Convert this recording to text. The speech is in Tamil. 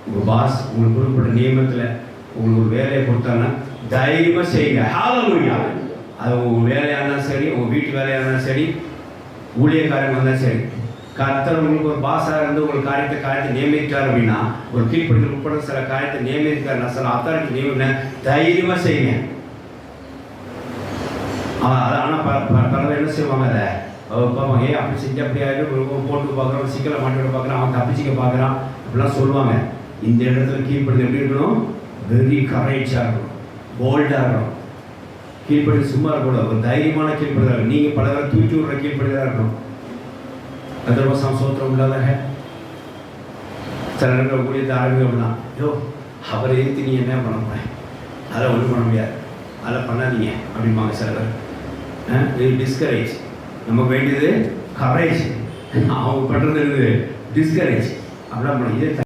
உங்கள் பாஸ் உங்களுக்கு கொடுக்கப்பட்ட நியமத்தில் உங்களுக்கு ஒரு வேலையை கொடுத்தாங்கன்னா தைரியமாக செய்யுங்க. ஹல்லேலூயா. அது உங்கள் வேலையாக இருந்தாலும் சரி, உங்கள் வீட்டு வேலையாக இருந்தாலும் சரி, ஊழியக்காரங்க இருந்தாலும் சரி, கர்த்தர் உங்களுக்கு ஒரு பாஸாக இருந்து உங்களுக்கு காரியத்தை நியமிக்கிறார் அப்படின்னா, ஒரு கீழ்ப்படுத்தல் உட்பட சில காரியத்தை நியமிக்கிறார், சில அத்தாரிட்டி நியமிக்க தைரியமாக செய்யுங்க. ஆனால் பலர் என்ன செய்வாங்க, அதை பார்ப்பாங்க, அப்படி செஞ்சு அப்படி ஆகிடும், போட்டு பார்க்குறோம், சிக்கலை மாட்டி பார்க்குறான், அவன் தப்பிச்சிக்க பார்க்குறான் அப்படிலாம் சொல்லுவாங்க. இந்த இடத்துல கீழ்ப்படுத்த எப்படி இருக்கணும்? வெரி கரேஜாக இருக்கணும், போல்டாக இருக்கணும். கீழ்ப்படுத்த சும்மா இருக்கக்கூடாது, ஒரு தைரியமான கீழ்ப்படுதல். நீங்கள் பல பேர் தூக்கி விடுற கீழ்ப்படுதலாக இருக்கணும். அதர்வசம் சோத்திரம் இல்லாத சில நேரங்கள் ஊழியத்தை ஆரம்பிக்க அப்படின்னா, ஐயோ அவரை ஏற்றி நீ என்ன பண்ண போகிறேன், அதை ஒன்றும் பண்ண முடியாது, அதை பண்ணாதீங்க அப்படிம்பாங்க சில பேர். டிஸ்கரேஜ். நமக்கு வேண்டியது கரேஜ், அவங்க பண்ணுறது டிஸ்கரேஜ் அப்படிலாம் பண்ண. இதே